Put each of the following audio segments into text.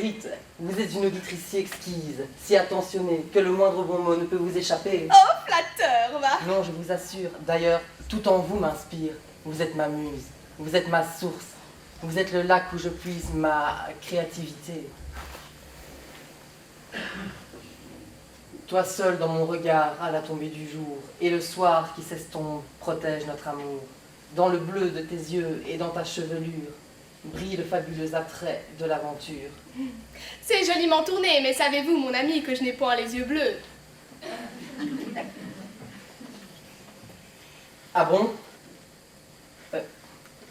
mérite. Vous êtes une auditrice si exquise, si attentionnée, que le moindre bon mot ne peut vous échapper. Oh, flatteur, va. Non, je vous assure. D'ailleurs, tout en vous m'inspire. Vous êtes ma muse, vous êtes ma source, vous êtes le lac où je puise ma créativité. Toi seul dans mon regard à la tombée du jour, et le soir qui s'estompe protège notre amour. Dans le bleu de tes yeux et dans ta chevelure, brille le fabuleux attrait de l'aventure. C'est joliment tourné, mais savez-vous, mon ami, que je n'ai point les yeux bleus? Ah bon?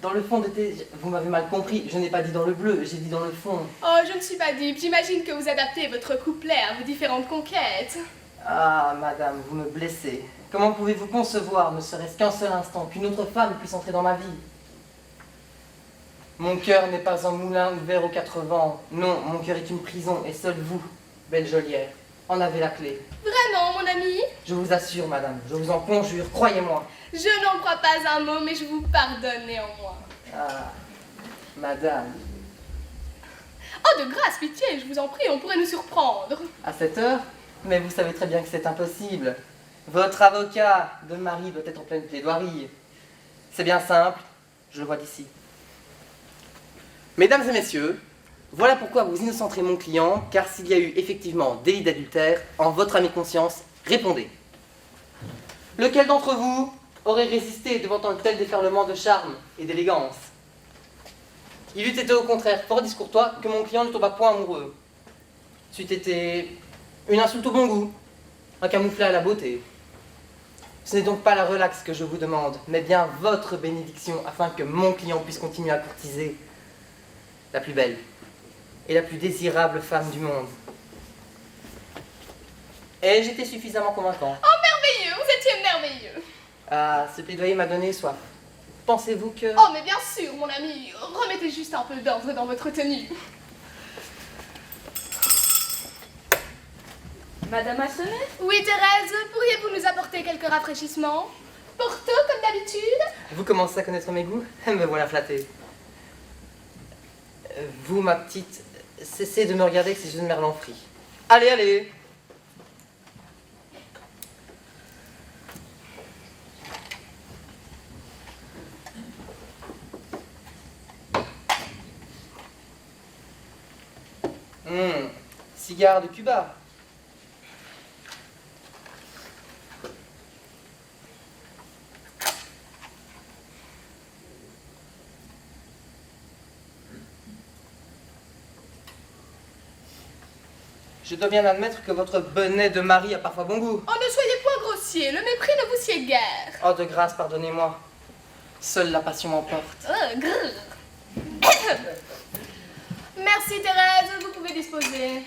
Dans le fond de tes... Vous m'avez mal compris, je n'ai pas dit dans le bleu, j'ai dit dans le fond. Oh, je ne suis pas dupe, j'imagine que vous adaptez votre couplet à vos différentes conquêtes. Ah, madame, vous me blessez. Comment pouvez-vous concevoir, ne serait-ce qu'un seul instant, qu'une autre femme puisse entrer dans ma vie? Mon cœur n'est pas un moulin ouvert aux quatre vents. Non, mon cœur est une prison, et seule vous, belle geôlière, en avez la clé. Vraiment, mon ami? Je vous assure, madame, je vous en conjure, croyez-moi. Je n'en crois pas un mot, mais je vous pardonne néanmoins. Ah, madame, Oh, de grâce, pitié, je vous en prie, on pourrait nous surprendre. à cette heure? Mais vous savez très bien que c'est impossible. Votre avocat de mari doit être en pleine plaidoirie. C'est bien simple, je le vois d'ici. Mesdames et messieurs, voilà pourquoi vous innocenterez mon client, car s'il y a eu effectivement délit d'adultère, en votre âme et conscience, répondez. Lequel d'entre vous aurait résisté devant un tel déferlement de charme et d'élégance? Il eût été au contraire fort discourtois que mon client ne tomba point amoureux. C'eût été une insulte au bon goût, un camouflet à la beauté. Ce n'est donc pas la relaxe que je vous demande, mais bien votre bénédiction afin que mon client puisse continuer à courtiser la plus belle et la plus désirable femme du monde. Ai-je été suffisamment convaincant? Oh, merveilleux, vous étiez merveilleux. Ah, ce plaidoyer m'a donné soif. Pensez-vous que... Oh, mais bien sûr, mon ami, remettez juste un peu d'ordre dans votre tenue. Madame a sonné? Oui, Thérèse, pourriez-vous nous apporter quelques rafraîchissements? Porto, comme d'habitude? Vous commencez à connaître mes goûts? Me voilà flatté. Vous, ma petite, cessez de me regarder avec ces yeux de merlan frit. Allez, allez! Cigare de Cuba. Je dois bien admettre que votre bonnet de mari a parfois bon goût. Oh, ne soyez point grossier, le mépris ne vous sied guère. Oh, de grâce, pardonnez-moi. Seule la passion m'emporte. Grrr. Merci, Thérèse, vous pouvez disposer.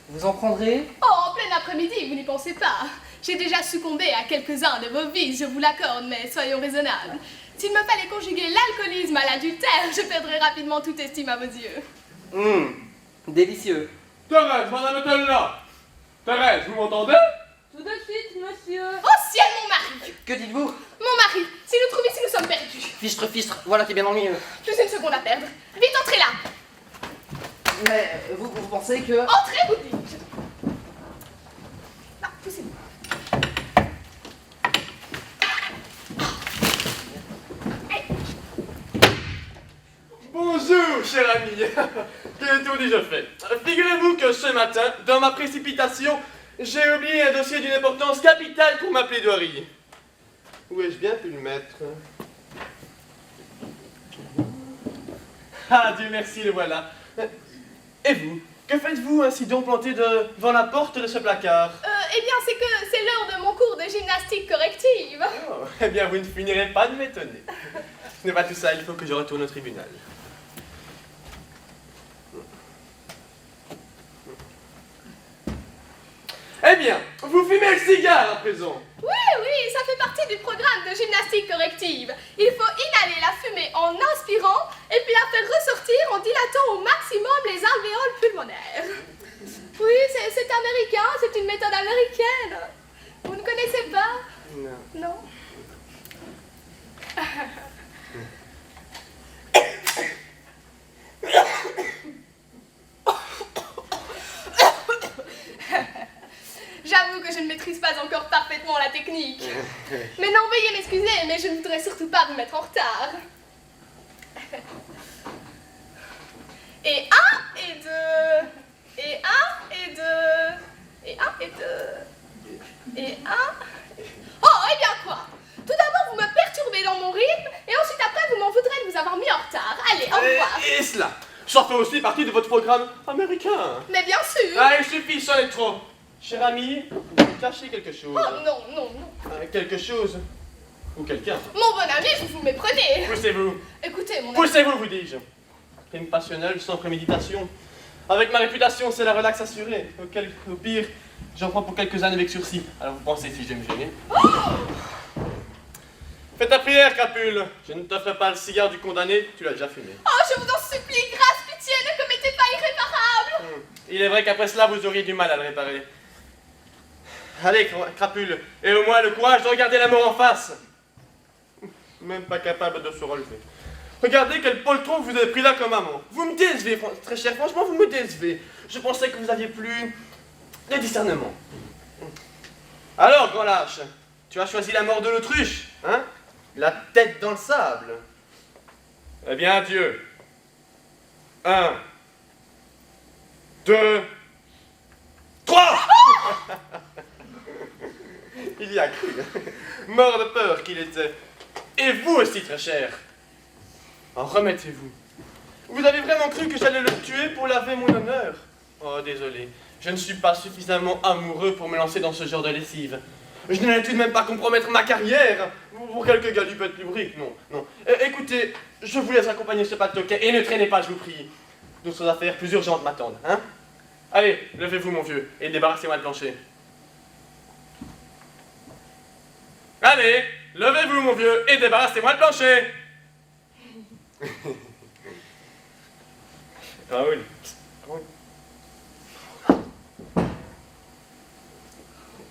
Vous en prendrez? Oh, en plein après-midi, vous n'y pensez pas. J'ai déjà succombé à quelques-uns de vos vices, je vous l'accorde, mais soyons raisonnables. S'il me fallait conjuguer l'alcoolisme à l'adultère, je perdrais rapidement toute estime à vos yeux. Délicieux. Thérèse, madame est-elle là? Thérèse, vous m'entendez? Tout de suite, monsieur. Oh ciel, mon mari! Que dites-vous? Mon mari, si nous trouvons ici, nous sommes perdus. Fichtre, fichtre, voilà qui est bien ennuyeux. Plus une seconde à perdre. Vite, entrez là! Mais vous pensez que... Entrez, vous dis-je. Non, poussez-vous. Bonjour, cher ami. Quel tour dis-je fait? Figurez-vous que ce matin, dans ma précipitation, j'ai oublié un dossier d'une importance capitale pour ma plaidoirie. Où ai-je bien pu le mettre? Ah, Dieu merci, le voilà. Et vous? Que faites-vous ainsi donc planté devant la porte de ce placard? Eh bien, c'est que c'est l'heure de mon cours de gymnastique corrective. Oh, eh bien, vous ne finirez pas de m'étonner. Ce n'est pas tout ça, il faut que je retourne au tribunal. Eh bien, vous fumez le cigare à présent. Oui, oui, ça fait partie du programme de gymnastique corrective. Il faut inhaler la fumée en inspirant et puis la faire ressortir en dilatant au maximum les alvéoles pulmonaires. Oui, c'est américain, c'est une méthode américaine. Vous ne connaissez pas? Non. Non. J'avoue que je ne maîtrise pas encore parfaitement la technique. Mais non, veuillez m'excuser, mais je ne voudrais surtout pas vous mettre en retard. Et un, et deux. Et un, et deux. Et un, et deux. Et un. Oh, eh bien quoi? Tout d'abord, vous me perturbez dans mon rythme, et ensuite après, vous m'en voudrez de vous avoir mis en retard. Allez, au revoir. Et cela, ça fait aussi partie de votre programme américain. Mais bien sûr. Ah, il suffit, ça n'est trop. Cher ami, vous me cachez quelque chose. Oh non, non, non. Quelque chose. Ou quelqu'un. Mon bon ami, vous me méprenez. Poussez-vous. Écoutez, mon ami. Poussez-vous, vous dis-je. Crime passionnel, sans préméditation. Avec ma réputation, c'est la relaxe assurée. Au pire, j'en prends pour quelques années avec sursis. Alors vous pensez si je vais me gêner? Fais ta prière, crapule. Je ne te ferai pas le cigare du condamné, tu l'as déjà fumé. Oh, je vous en supplie, grâce, pitié, ne commettez pas irréparable. Il est vrai qu'après cela, vous auriez du mal à le réparer. Allez, crapule, et au moins le courage de regarder la mort en face. Même pas capable de se relever. Regardez quel poltron vous avez pris là comme amant. Vous me décevez, très cher, franchement, vous me décevez. Je pensais que vous aviez plus de discernement. Alors, grand lâche, tu as choisi la mort de l'autruche, hein? La tête dans le sable. Eh bien, Dieu. 1, 2, 3. Il y a cru. Mort de peur qu'il était. Et vous aussi, très cher. En remettez-vous. Vous avez vraiment cru que j'allais le tuer pour laver mon honneur? Oh, désolé. Je ne suis pas suffisamment amoureux pour me lancer dans ce genre de lessive. Je n'allais tout de même pas compromettre ma carrière pour quelques galipettes lubriques, non, non. Écoutez, je vous laisse accompagner ce pas de toquet et ne traînez pas, je vous prie. D'autres affaires plus urgentes m'attendent, hein? Allez, levez-vous, mon vieux, et débarrassez-moi de plancher. Allez, levez-vous, mon vieux, et débarrassez-moi de plancher. Raoul.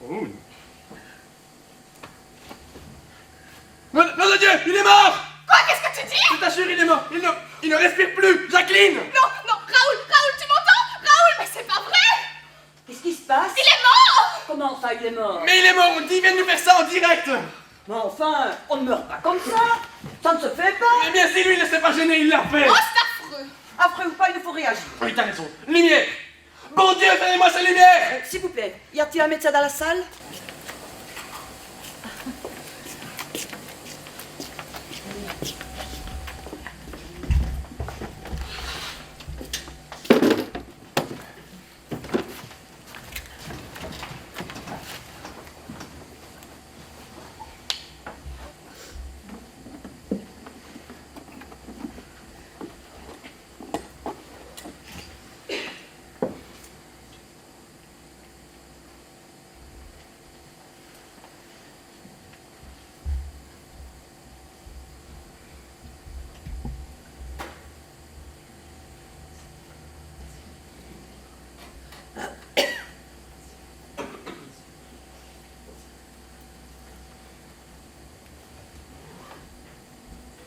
Raoul. Nom de Dieu, il est mort! Quoi, qu'est-ce que tu dis? Je t'assure, il est mort. Il ne respire plus. Jacqueline! Non, non, Raoul, tu m'entends? Raoul, mais c'est pas vrai! Qu'est-ce qui se passe? Il est mort! Comment ça, il est mort? Mais il est mort, on dit, il vient de nous faire ça en direct! Mais enfin, on ne meurt pas comme ça. Ça ne se fait pas. Eh bien, si lui il ne s'est pas gêné, il l'a fait! Oh, c'est affreux! Après ou pas, il faut réagir. Oui, t'as raison. Lumière! Bon Dieu, donnez-moi sa lumière! S'il vous plaît, y a-t-il un médecin dans la salle?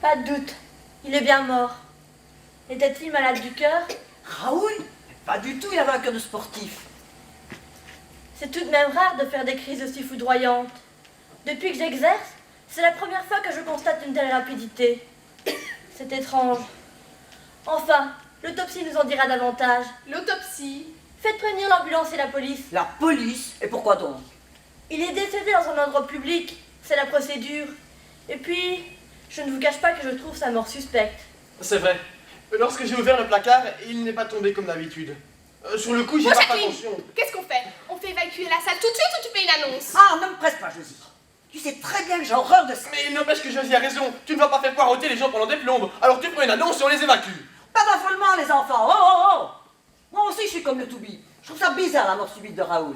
Pas de doute, il est bien mort. Était-il malade du cœur? Raoul? Pas du tout, il avait un cœur de sportif. C'est tout de même rare de faire des crises aussi foudroyantes. Depuis que j'exerce, c'est la première fois que je constate une telle rapidité. C'est étrange. Enfin, l'autopsie nous en dira davantage. L'autopsie? Faites prévenir l'ambulance et la police. La police? Et pourquoi donc? Il est décédé dans un endroit public, c'est la procédure. Et puis, je ne vous cache pas que je trouve sa mort suspecte. C'est vrai. Lorsque j'ai ouvert le placard, il n'est pas tombé comme d'habitude. Sur le coup, j'ai Bon, pas fait Jacqueline, attention. qu'est-ce qu'on fait? On fait évacuer la salle tout de suite ou tu fais une annonce? Ah, ne me presse pas, Josie. Tu sais très bien que j'ai horreur de ça. Mais il n'empêche que Josie a raison. Tu ne vas pas faire poireauter les gens pendant des plombes. Alors tu prends une annonce et on les évacue. Pas d'affolement, les enfants. Oh, oh, oh. Moi aussi, je suis comme le Toubi. Je trouve ça bizarre, la mort subite de Raoul.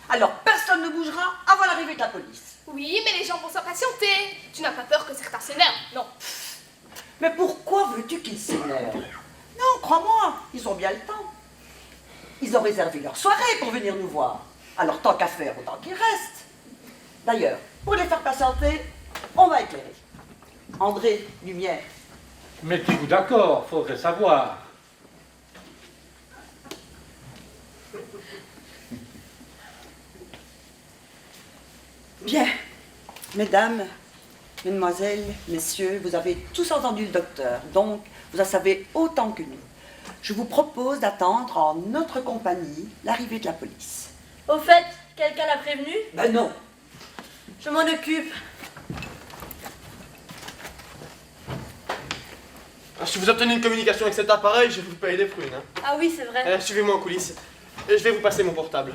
Alors, personne ne bougera avant l'arrivée de la police. Oui, mais les gens vont s'impatienter. Tu n'as pas peur que certains s'énervent, non? Mais pourquoi veux-tu qu'ils s'énervent? Non, crois-moi, ils ont bien le temps. Ils ont réservé leur soirée pour venir nous voir. Alors tant qu'à faire, autant qu'ils restent. D'ailleurs, pour les faire patienter, on va éclairer. André, lumière. Mettez-vous d'accord, faudrait savoir. Bien. Mesdames, mesdemoiselles, messieurs, vous avez tous entendu le docteur, donc vous en savez autant que nous. Je vous propose d'attendre en notre compagnie l'arrivée de la police. Au fait, quelqu'un l'a prévenu? Ben non. Je m'en occupe. Si vous obtenez une communication avec cet appareil, je vais vous payer des prunes. Hein. Ah oui, c'est vrai. Suivez-moi en coulisses. Et je vais vous passer mon portable.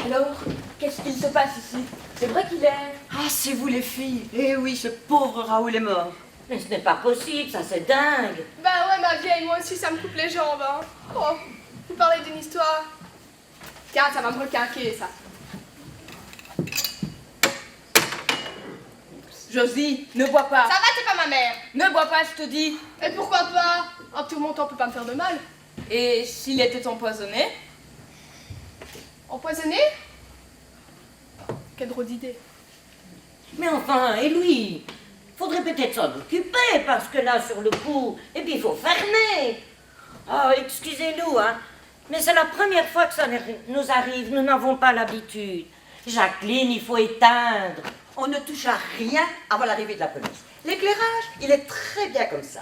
Alors, qu'est-ce qu'il se passe ici? C'est vrai qu'il est... Ah, c'est vous les filles. Eh oui, ce pauvre Raoul est mort. Mais ce n'est pas possible, ça c'est dingue. Bah ouais, ma vieille, moi aussi ça me coupe les jambes, hein. Oh, vous parlez d'une histoire. Tiens, ça va me requinquer, ça. Josie, ne bois pas. Ça va, t'es pas ma mère. Ne bois pas, je te dis. Et pourquoi pas? Un tout montant peut pas me faire de mal. Et s'il était empoisonné? Empoisonné? Quelle drôle d'idée. Mais enfin, et lui? Faudrait peut-être s'en occuper, parce que là, sur le coup, et puis il faut fermer. Oh, excusez-nous, hein, mais c'est la première fois que ça nous arrive, nous n'avons pas l'habitude. Jacqueline, il faut éteindre. On ne touche à rien avant l'arrivée de la police. L'éclairage, il est très bien comme ça.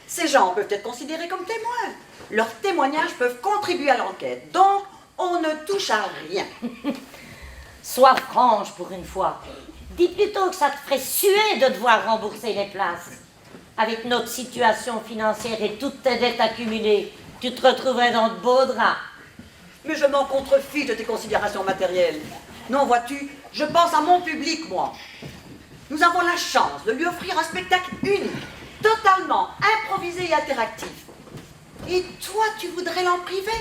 Ces gens peuvent être considérés comme témoins. Leurs témoignages peuvent contribuer à l'enquête. Donc, on ne touche à rien. Sois franche pour une fois. Dis plutôt que ça te ferait suer de devoir rembourser les places. Avec notre situation financière et toutes tes dettes accumulées, tu te retrouverais dans de beaux draps. Mais je m'en contrefiche de tes considérations matérielles. Non, vois-tu, je pense à mon public, moi. Nous avons la chance de lui offrir un spectacle unique, totalement improvisé et interactif. Et toi, tu voudrais l'en priver?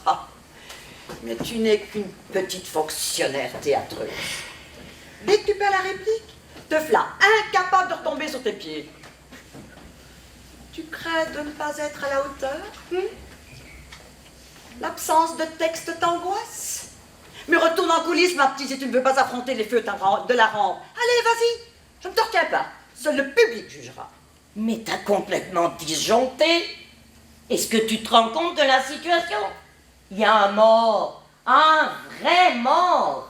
Ah, mais tu n'es qu'une petite fonctionnaire théâtreuse. Dès que tu perds la réplique, te v'là incapable de retomber sur tes pieds. Tu crains de ne pas être à la hauteur? L'absence de texte t'angoisse? Mais retourne en coulisses, ma petite, si tu ne veux pas affronter les feux de la rampe. Allez, vas-y, je ne te retiens pas. Seul le public jugera. Mais t'as complètement disjoncté. Est-ce que tu te rends compte de la situation? Il y a un mort, un vrai mort,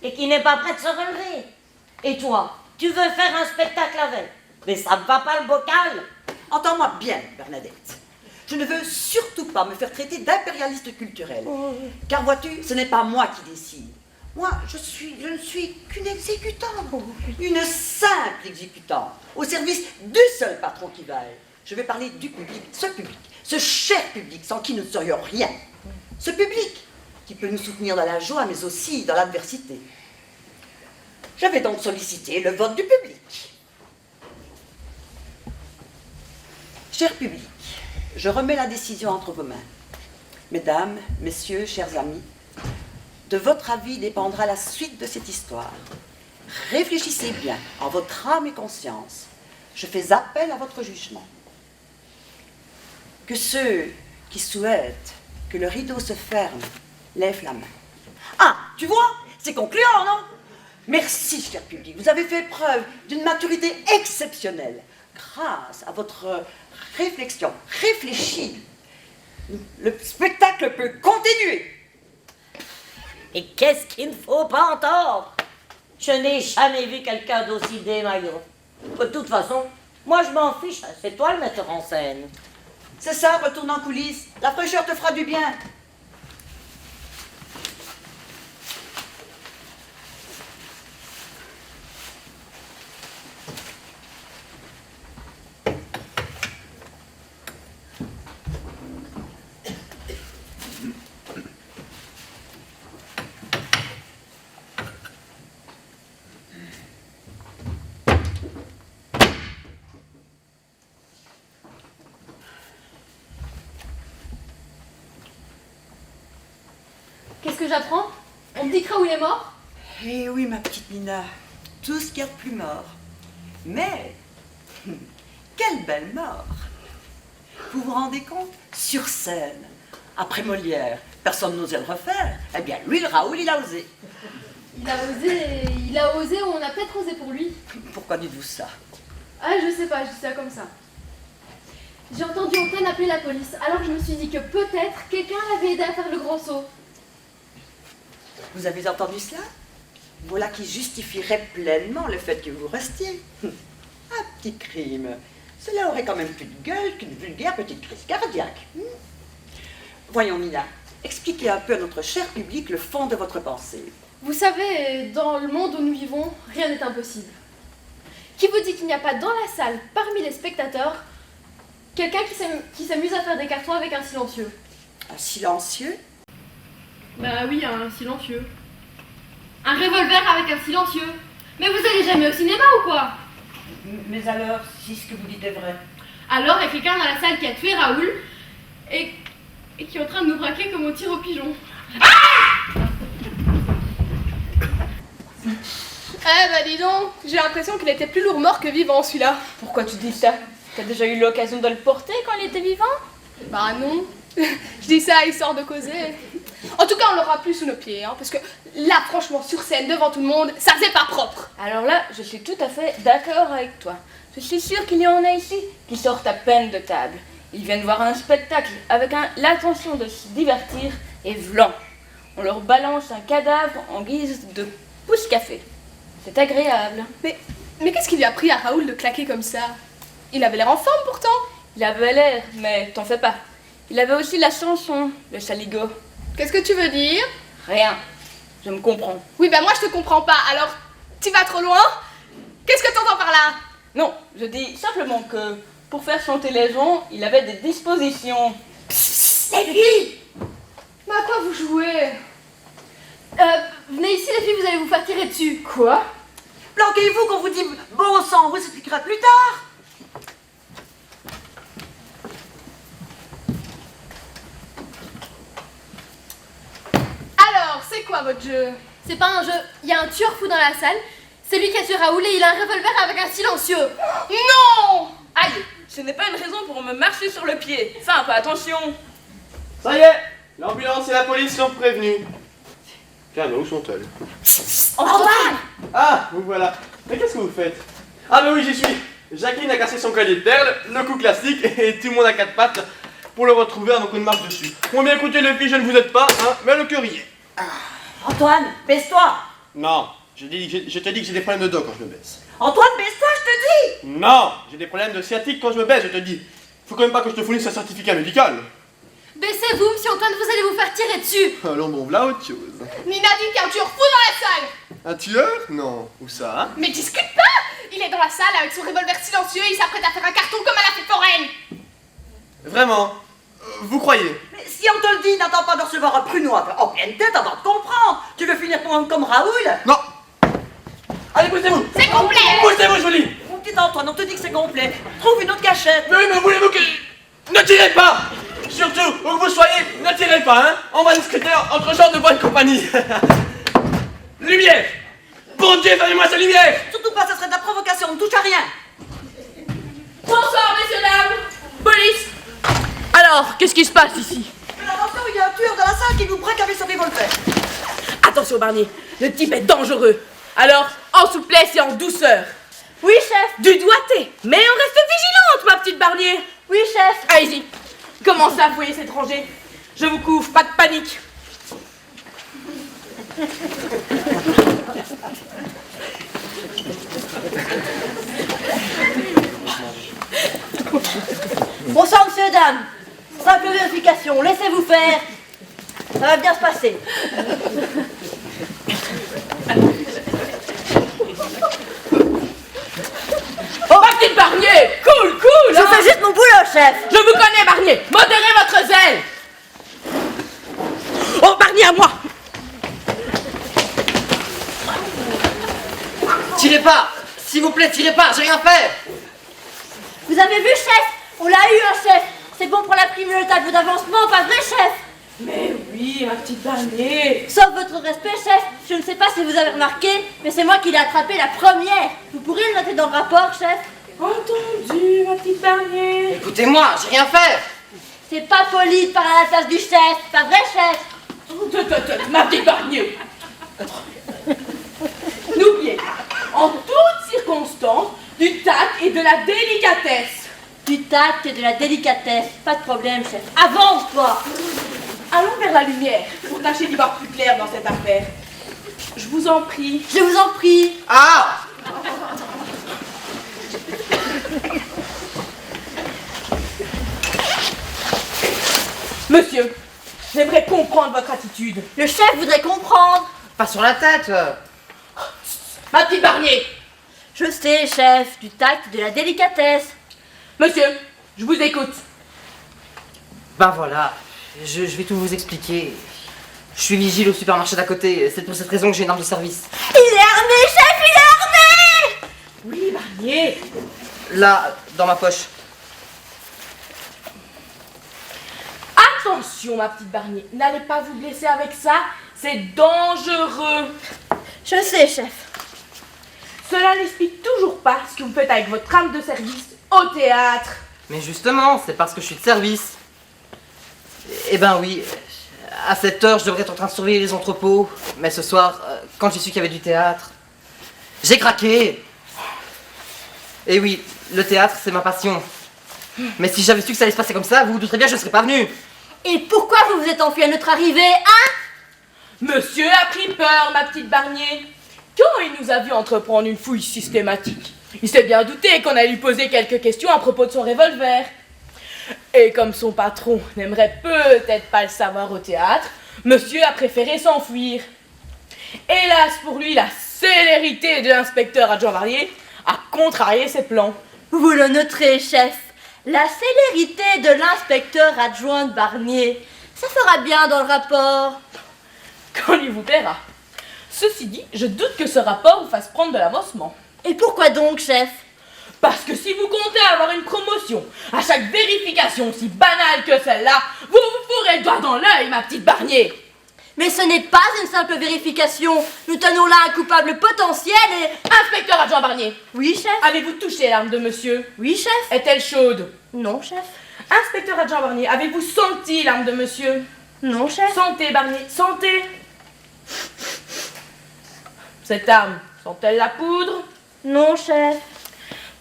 et qui n'est pas prêt de se relever. Et toi, tu veux faire un spectacle avec? Mais ça ne va pas le bocal. Entends-moi bien, Bernadette. Je ne veux surtout pas me faire traiter d'impérialiste culturel. Car vois-tu, ce n'est pas moi qui décide. Moi, je ne suis qu'une exécutante. Une simple exécutante. Au service du seul patron qui vaille. Je vais parler du public, ce cher public sans qui nous ne serions rien. Ce public qui peut nous soutenir dans la joie, mais aussi dans l'adversité. Je vais donc solliciter le vote du public. Cher public, je remets la décision entre vos mains. Mesdames, messieurs, chers amis, de votre avis dépendra la suite de cette histoire. Réfléchissez bien, en votre âme et conscience. Je fais appel à votre jugement. Que ceux qui souhaitent que le rideau se ferme lèvent la main. Ah, tu vois, c'est concluant, non? Merci, cher public. Vous avez fait preuve d'une maturité exceptionnelle. Grâce à votre réflexion réfléchie, le spectacle peut continuer. Et qu'est-ce qu'il ne faut pas entendre? Je n'ai jamais vu quelqu'un d'aussi démaillot. De toute façon, moi je m'en fiche, c'est toi le metteur en scène. C'est ça, retourne en coulisses. La fraîcheur te fera du bien. Qu'est-ce que j'apprends? On me dit que Raoul est mort? Eh oui, ma petite Nina, tout ce qu'il y a de plus mort. Mais, quelle belle mort! Vous vous rendez compte? Sur scène, après Molière, personne n'osait le refaire. Eh bien, lui, le Raoul, il a osé. Il a osé ou on a peut-être osé pour lui. Pourquoi dites-vous ça? Ah, je sais pas, je dis ça comme ça. J'ai entendu Antoine appeler la police, alors je me suis dit que peut-être quelqu'un l'avait aidé à faire le grand saut. Vous avez entendu cela? Voilà qui justifierait pleinement le fait que vous restiez. Un petit crime. Cela aurait quand même plus de gueule qu'une vulgaire petite crise cardiaque. Voyons, Nina, expliquez un peu à notre cher public le fond de votre pensée. Vous savez, dans le monde où nous vivons, rien n'est impossible. Qui vous dit qu'il n'y a pas dans la salle, parmi les spectateurs, quelqu'un qui s'amuse à faire des cartons avec un silencieux? Un silencieux? Bah oui, un silencieux. Un revolver avec un silencieux. Mais vous allez jamais au cinéma ou quoi? Mais alors, si ce que vous dites est vrai? Alors, il y a quelqu'un dans la salle qui a tué Raoul et qui est en train de nous braquer comme on tire au pigeon. Eh bah dis donc, j'ai l'impression qu'il était plus lourd mort que vivant celui-là. Pourquoi tu dis ça? T'as déjà eu l'occasion de le porter quand il était vivant? Bah non, je dis ça histoire de causer. En tout cas, on l'aura plus sous nos pieds, hein, parce que là, franchement, sur scène, devant tout le monde, ça faisait pas propre. Alors là, je suis tout à fait d'accord avec toi. Je suis sûre qu'il y en a ici qui sortent à peine de table. Ils viennent voir un spectacle avec l'intention de se divertir et vlan. On leur balance un cadavre en guise de pouce-café. C'est agréable. Mais qu'est-ce qu'il lui a pris à Raoul de claquer comme ça? Il avait l'air en forme pourtant. Il avait l'air, mais t'en fais pas. Il avait aussi la chanson, le saligo. Qu'est-ce que tu veux dire? Rien. Je me comprends. Oui, bah moi je te comprends pas, alors tu vas trop loin? Qu'est-ce que t'entends par là? Non, je dis simplement que pour faire chanter les gens, il avait des dispositions. Les filles! Mais à quoi vous jouez? Venez ici les filles, vous allez vous faire tirer dessus. Quoi? Planquez-vous qu'on vous dit bon sang, on vous expliquera plus tard. Alors, c'est quoi votre jeu? C'est pas un jeu, il y a un tueur fou dans la salle. C'est lui qui a tué Raoul et il a un revolver avec un silencieux. Non! Aïe! Ce n'est pas une raison pour me marcher sur le pied. Fais un peu attention. Ça y est, l'ambulance et la police sont prévenus. Tiens, mais où sont-elles? Antoine! Ah, vous voilà. Mais qu'est-ce que vous faites? Ah, mais oui, j'y suis. Jacqueline a cassé son collier de perles, le coup classique, et tout le monde à quatre pattes pour le retrouver avant qu'on ne marche dessus. Bon, bien écoutez, les filles, je ne vous aide pas, hein, mais le curier. Antoine, baisse-toi! Non, je te dis que j'ai des problèmes de dos quand je me baisse. Antoine, baisse-toi, je te dis! Non, j'ai des problèmes de sciatique quand je me baisse, je te dis. Faut quand même pas que je te fournisse un certificat médical. Baissez-vous, monsieur Antoine, vous allez vous faire tirer dessus. Allons bon, voilà autre chose. Nina dit qu'il y a un tueur fou dans la salle! Un tueur? Non. Où ça? Mais discute pas! Il est dans la salle avec son revolver silencieux et il s'apprête à faire un carton comme à la fête foraine! Vraiment? Vous croyez? Mais si on te le dit, n'attends pas de recevoir un prunois en pleine tête avant de comprendre. Tu veux finir comme Raoul? Non. Allez, poussez-vous. C'est complet! Poussez-vous, je vous dis. Mon petit Antoine, on te dit que c'est complet. Trouve une autre cachette. Mais oui, mais voulez-vous que... Ne tirez pas! Surtout, où que vous soyez, ne tirez pas, hein! On va discuter entre gens de bonne compagnie. Lumière! Bon Dieu, faites-moi cette lumière! Surtout pas, ça serait de la provocation, on ne touche à rien. Bonsoir, messieurs, dames. Police. Alors, qu'est-ce qui se passe ici? Mais attention, il y a un tueur dans la salle qui nous braque avec son revolver. Attention, Barnier, le type est dangereux. Alors, en souplesse et en douceur. Oui, chef. Du doigté. Mais on reste vigilante, ma petite Barnier. Oui, chef. Allez-y. Commencez à fouiller cet étranger. Je vous couvre, pas de panique. Bonsoir, monsieur et dames. Simple vérification, laissez-vous faire. Ça va bien se passer. Oh, ma petite Barnier. Cool. Je fais juste mon boulot, chef. Je vous connais, Barnier. Modérez votre zèle. Oh, Barnier, à moi. Tirez pas! S'il vous plaît, tirez pas, j'ai rien fait! Vous avez vu, chef? On l'a eu, un chef. C'est bon pour la prime de table d'avancement, pas vrai, chef? Mais oui, ma petite Barnier. Sauf votre respect, chef, je ne sais pas si vous avez remarqué, mais c'est moi qui l'ai attrapé la première. Vous pourriez le noter dans le rapport, chef. Entendu, ma petite Barnier. Écoutez-moi, j'ai rien fait. C'est pas poli de parler à la place du chef, pas vrai, chef? Ma petite Barnier. N'oubliez pas, en toutes circonstances, du tact et de la délicatesse. Du tact et de la délicatesse, pas de problème, chef. Avance-toi. Allons vers la lumière pour tâcher d'y voir plus clair dans cette affaire. Je vous en prie. Je vous en prie. Ah! Monsieur, j'aimerais comprendre votre attitude. Le chef voudrait comprendre. Pas sur la tête. Ma petite Barnier. Je sais, chef, du tact et de la délicatesse. Monsieur, je vous écoute. Ben voilà, je vais tout vous expliquer. Je suis vigile au supermarché d'à côté, c'est pour cette raison que j'ai une arme de service. Il est armé, chef, il est armé! Oui, Barnier. Là, dans ma poche. Attention, ma petite Barnier. N'allez pas vous blesser avec ça. C'est dangereux. Je sais, chef. Cela n'explique toujours pas ce que vous faites avec votre arme de service au théâtre. Mais justement, c'est parce que je suis de service. Eh ben oui, à cette heure, je devrais être en train de surveiller les entrepôts. Mais ce soir, quand j'ai su qu'il y avait du théâtre, j'ai craqué. Et oui, le théâtre, c'est ma passion. Mais si j'avais su que ça allait se passer comme ça, vous vous douterez bien que je ne serais pas venu. Et pourquoi vous vous êtes enfui à notre arrivée, hein? Monsieur a pris peur, ma petite Barnier. Quand il nous a vu entreprendre une fouille systématique, il s'est bien douté qu'on allait lui poser quelques questions à propos de son revolver. Et comme son patron n'aimerait peut-être pas le savoir au théâtre, monsieur a préféré s'enfuir. Hélas pour lui, la célérité de l'inspecteur adjoint Barnier a contrarié ses plans. Vous le noterez, chef. La célérité de l'inspecteur adjoint Barnier. Ça fera bien dans le rapport. Quand il vous plaira. Ceci dit, je doute que ce rapport vous fasse prendre de l'avancement. Et pourquoi donc, chef? Parce que si vous comptez avoir une promotion à chaque vérification aussi banale que celle-là, vous vous fourrez le doigt dans l'œil, ma petite Barnier. Mais ce n'est pas une simple vérification. Nous tenons là un coupable potentiel et... Inspecteur adjoint Barnier, Oui, chef? avez-vous touché l'arme de monsieur? Oui, chef? Est-elle chaude? Non, chef? Inspecteur adjoint Barnier, avez-vous senti l'arme de monsieur? Non, chef? Sentez, Barnier, sentez. Cette arme sent-elle la poudre? Non, chef.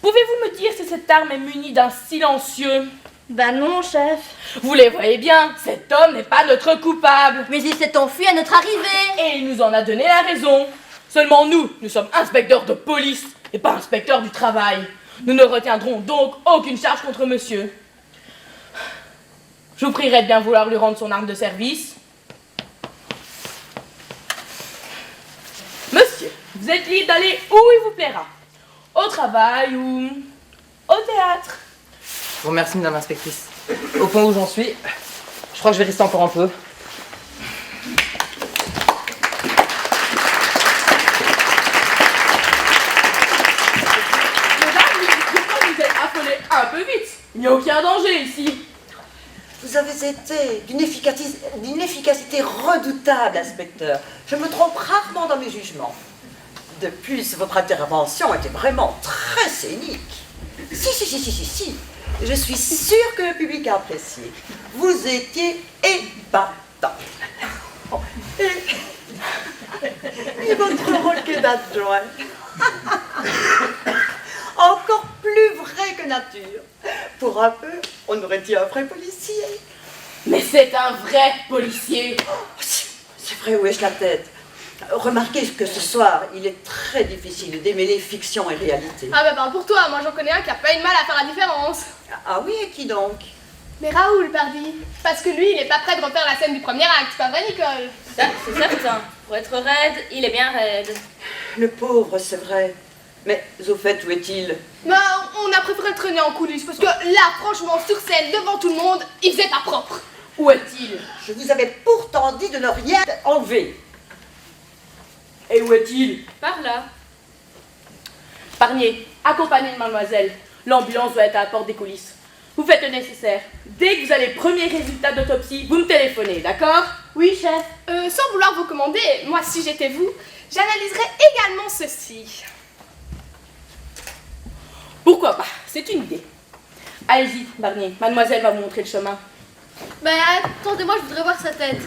Pouvez-vous me dire si cette arme est munie d'un silencieux? Ben non, chef. Vous les voyez bien, cet homme n'est pas notre coupable. Mais il s'est enfui à notre arrivée. Et il nous en a donné la raison. Seulement nous sommes inspecteurs de police et pas inspecteurs du travail. Nous ne retiendrons donc aucune charge contre monsieur. Je vous prierai de bien vouloir lui rendre son arme de service. Monsieur, vous êtes libre d'aller où il vous plaira. Au travail ou au théâtre. Je vous remercie, madame l'inspectrice. Au point où j'en suis, je crois que je vais rester encore un peu. Mesdames, vous êtes affolés un peu vite. Il n'y a aucun danger ici. Vous avez été d'une efficacité redoutable, inspecteur. Je me trompe rarement dans mes jugements. De plus, votre intervention était vraiment très scénique. Si. Je suis sûre que le public a apprécié. Vous étiez épatant. Et votre rôle que d'adjoint. Encore plus vrai que nature. Pour un peu, on aurait dit un vrai policier. Mais c'est un vrai policier. C'est vrai, où est-je la tête? Remarquez que ce soir, il est très difficile de démêler fiction et réalité. Ah bah parle pour toi, moi j'en connais un qui a pas eu de mal à faire la différence. Ah oui, et qui donc? Mais Raoul, pardi. Parce que lui, il est pas prêt de refaire la scène du premier acte, pas vrai Nicole? Ça, c'est certain. Pour être raide, il est bien raide. Le pauvre, c'est vrai. Mais au fait, où est-il? Bah, on a préféré le traîner en coulisses, parce que là, franchement, sur scène, devant tout le monde, il faisait pas propre. Où est-il? Je vous avais pourtant dit de ne rien enlever. Et où est-il? Par là. Barnier, accompagnez mademoiselle. L'ambulance doit être à la porte des coulisses. Vous faites le nécessaire. Dès que vous avez le premier résultat d'autopsie, vous me téléphonez, d'accord? Oui, chef. Sans vouloir vous commander, moi si j'étais vous, j'analyserais également ceci. Pourquoi pas? C'est une idée. Allez-y, Barnier. Mademoiselle va vous montrer le chemin. Ben, attendez-moi, je voudrais voir sa tête.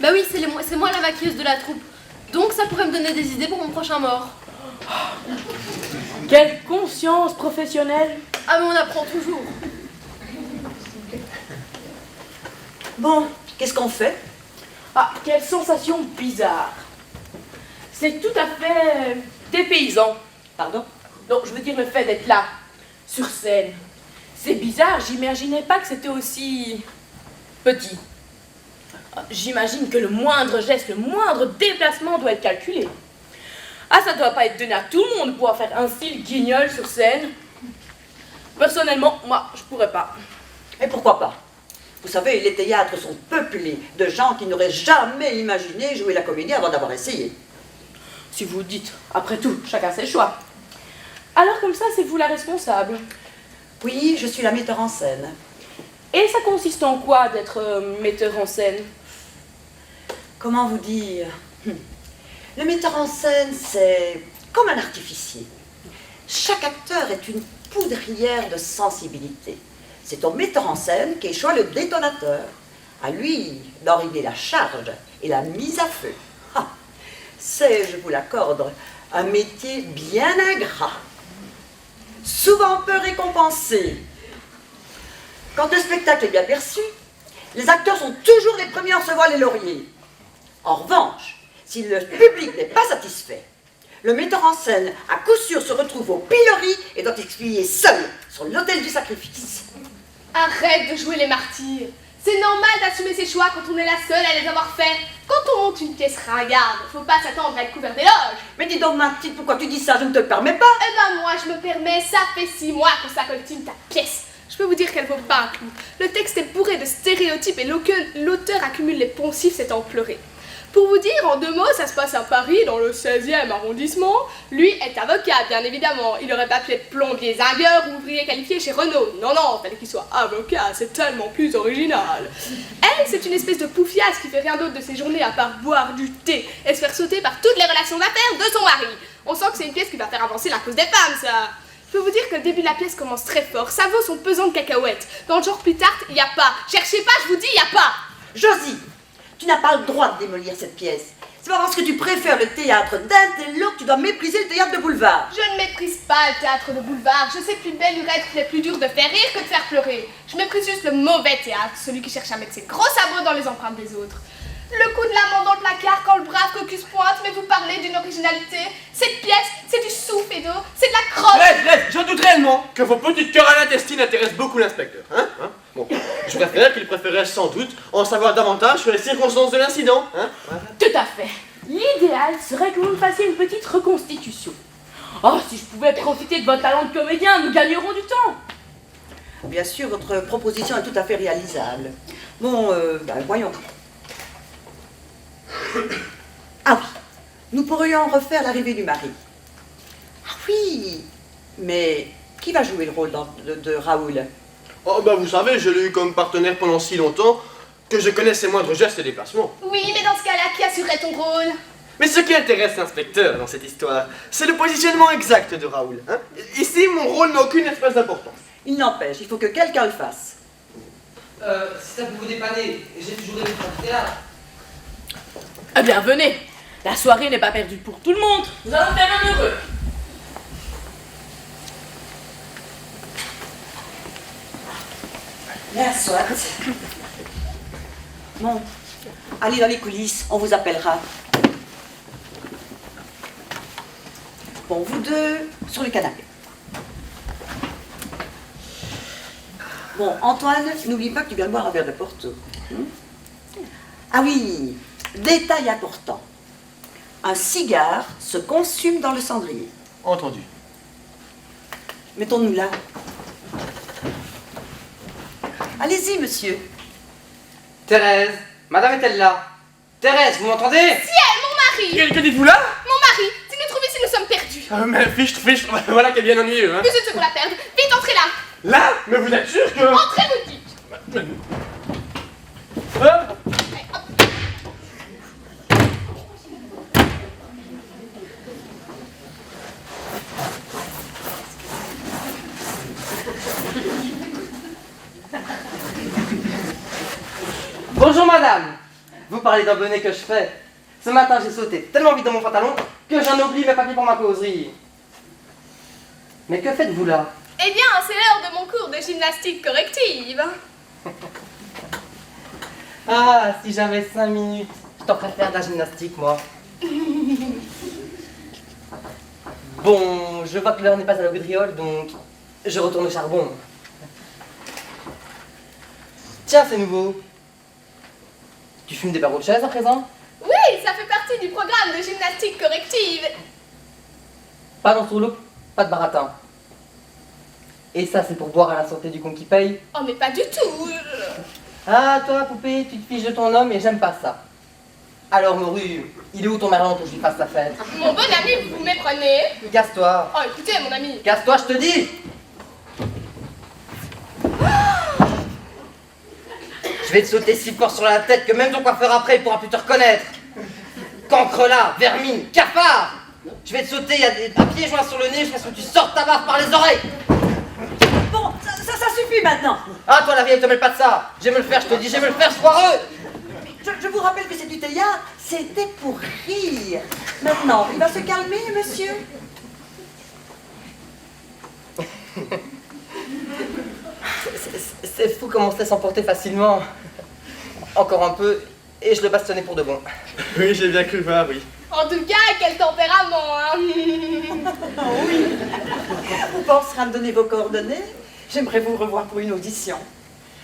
Ben oui, c'est moi la maquilleuse de la troupe. Donc ça pourrait me donner des idées pour mon prochain mort. Quelle conscience professionnelle! Ah, mais on apprend toujours. Bon, qu'est-ce qu'on fait? Ah, quelle sensation bizarre! C'est tout à fait dépaysant. Pardon? Donc, je veux dire le fait d'être là, sur scène. C'est bizarre, j'imaginais pas que c'était aussi petit. J'imagine que le moindre geste, le moindre déplacement doit être calculé. Ah, ça doit pas être donné à tout le monde de pouvoir faire un style guignol sur scène. Personnellement, moi, je pourrais pas. Et pourquoi pas? Vous savez, les théâtres sont peuplés de gens qui n'auraient jamais imaginé jouer la comédie avant d'avoir essayé. Si vous le dites, après tout, chacun ses choix. Alors comme ça, c'est vous la responsable. Oui, je suis la metteur en scène. Et ça consiste en quoi d'être metteur en scène? Comment vous dire? Le metteur en scène, c'est comme un artificier. Chaque acteur est une poudrière de sensibilité. C'est au metteur en scène qu'échoit le détonateur. À lui d'enrider la charge et la mise à feu. Ah, c'est, je vous l'accorde, un métier bien ingrat. Souvent peu récompensé. Quand le spectacle est bien perçu, les acteurs sont toujours les premiers à recevoir les lauriers. En revanche, si le public n'est pas satisfait, le metteur en scène, à coup sûr, se retrouve au pilori et doit expier seul sur l'autel du sacrifice. Arrête de jouer les martyrs. C'est normal d'assumer ses choix quand on est la seule à les avoir faits. Quand on monte une pièce ringarde, faut pas s'attendre à être couvert d'éloges. Mais dis donc, ma petite, pourquoi tu dis ça? Je ne te le permets pas. Eh ben moi, je me permets, ça fait 6 mois qu'on s'acoltine ta pièce. Je peux vous dire qu'elle vaut pas un clou. Le texte est bourré de stéréotypes et l'auteur accumule les poncifs s'étant pleuré. Pour vous dire, en 2 mots, ça se passe à Paris, dans le 16e arrondissement. Lui est avocat, bien évidemment. Il aurait pas pu être plombier zingueur ou ouvrier qualifié chez Renault. Non, non, fallait qu'il soit avocat, c'est tellement plus original. Elle, c'est une espèce de poufiasse qui fait rien d'autre de ses journées à part boire du thé et se faire sauter par toutes les relations d'affaires de son mari. On sent que c'est une pièce qui va faire avancer la cause des femmes, ça. Je peux vous dire que le début de la pièce commence très fort. Ça vaut son pesant de cacahuètes. Dans le genre Plutarque, il n'y a pas. Cherchez pas, je vous dis, il n'y a pas. Josie, tu n'as pas le droit de démolir cette pièce. C'est pas parce que tu préfères le théâtre d'intello que tu dois mépriser le théâtre de boulevard. Je ne méprise pas le théâtre de boulevard. Je sais qu'une belle lurette qu'il est plus dur de faire rire que de faire pleurer. Je méprise juste le mauvais théâtre, celui qui cherche à mettre ses gros sabots dans les empreintes des autres. Le coup de l'amant dans le placard quand le brave caucus pointe, mais vous parlez d'une originalité. Cette pièce, c'est du souffle et d'eau, c'est de la crotte. Bref, je doute réellement que vos petites querelles intestines intéressent beaucoup l'inspecteur. Bon, je préfère qu'il préférait sans doute en savoir davantage sur les circonstances de l'incident. Tout à fait. L'idéal serait que vous me fassiez une petite reconstitution. Oh, si je pouvais profiter de votre talent de comédien, nous gagnerions du temps. Bien sûr, votre proposition est tout à fait réalisable. Bon, voyons. Ah oui, nous pourrions refaire l'arrivée du mari. Ah oui, mais qui va jouer le rôle de Raoul? Oh bah vous savez, je l'ai eu comme partenaire pendant si longtemps que je connais ses moindres gestes et déplacements. Oui, mais dans ce cas-là, qui assurerait ton rôle? Mais ce qui intéresse l'inspecteur dans cette histoire, c'est le positionnement exact de Raoul. Ici, mon rôle n'a aucune espèce d'importance. Il n'empêche, il faut que quelqu'un le fasse. Si ça peut vous dépanner, j'ai toujours aimé faire du théâtre. Eh bien, venez. La soirée n'est pas perdue pour tout le monde. Nous allons faire un heureux. Bien, soit. Bon, allez dans les coulisses, on vous appellera. Bon, vous deux, sur le canapé. Bon, Antoine, n'oublie pas que tu viens de boire un verre de Porto. Ah oui, détail important. Un cigare se consume dans le cendrier. Entendu. Mettons-nous là. Allez-y, monsieur. Thérèse, madame est-elle là? Thérèse, vous m'entendez? Si elle, mon mari! Que dites-vous là? Mon mari! Si nous trouve ici, nous sommes perdus. Mais fichtre, voilà qu'elle vient ennuyeux, Plus une seconde à perdre. Vite, entrez là! Là? Mais vous êtes sûr que... Entrez, vous dites. Hein? Bonjour madame. Vous parlez d'un bonnet que je fais. Ce matin j'ai sauté tellement vite dans mon pantalon que j'en oublie mes papiers pour ma causerie. Mais que faites-vous là? Eh bien, c'est l'heure de mon cours de gymnastique corrective. Ah, si j'avais 5 minutes, je t'en ferais faire de la gymnastique, moi. Bon, je vois que l'heure n'est pas à la gaudriole, donc je retourne au charbon. Tiens, c'est nouveau. Tu fumes des barreaux de chaise à présent? Oui, ça fait partie du programme de gymnastique corrective. Pas d'entourloupe, pas de baratin. Et ça, c'est pour boire à la santé du con qui paye? Oh, mais pas du tout. Ah, toi, poupée, tu te fiches de ton homme et j'aime pas ça. Alors, Moru, il est où ton Merlan que je lui fasse la fête? Mon bon ami, vous me méprenez. Casse-toi. Oh, écoutez, mon ami. Casse-toi, je te dis. Je vais te sauter si fort sur la tête que même ton coiffeur après, il pourra plus te reconnaître. Cancrelat, vermine, cafard. Je vais te sauter, il y a des papiers joints sur le nez, je pense que tu sortes ta barbe par les oreilles. Bon, ça suffit maintenant. Ah, toi, la vieille, te mêle pas de ça. J'aime le faire, je te dis, j'aime le faire, foireux. Je vous rappelle que c'est du théâtre. C'était pour rire. Maintenant, il va se calmer, monsieur. C'est fou comment on se laisse emporter facilement. Encore un peu, et je le bastonnais pour de bon. Oui, j'ai bien cru voir, oui. En tout cas, quel tempérament, hein. Vous penserez à me donner vos coordonnées? J'aimerais vous revoir pour une audition.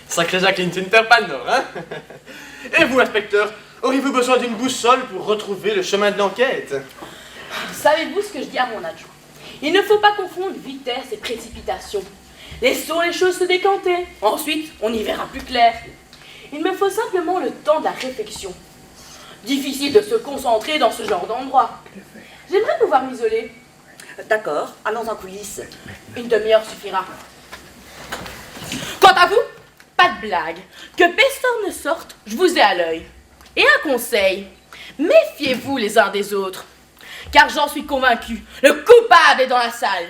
Sacré Jacqueline, tu ne perds pas le nord, hein? Et vous, inspecteur, auriez-vous besoin d'une boussole pour retrouver le chemin de l'enquête? Savez-vous ce que je dis à mon adjoint? Il ne faut pas confondre vitesse et précipitation. Laissons les choses se décanter. Ensuite, on y verra plus clair. Il me faut simplement le temps de la réflexion. Difficile de se concentrer dans ce genre d'endroit. J'aimerais pouvoir m'isoler. D'accord, allons en coulisses. Une demi-heure suffira. Quant à vous, pas de blague. Que Pestor ne sorte, je vous ai à l'œil. Et un conseil, méfiez-vous les uns des autres. Car j'en suis convaincu, le coupable est dans la salle.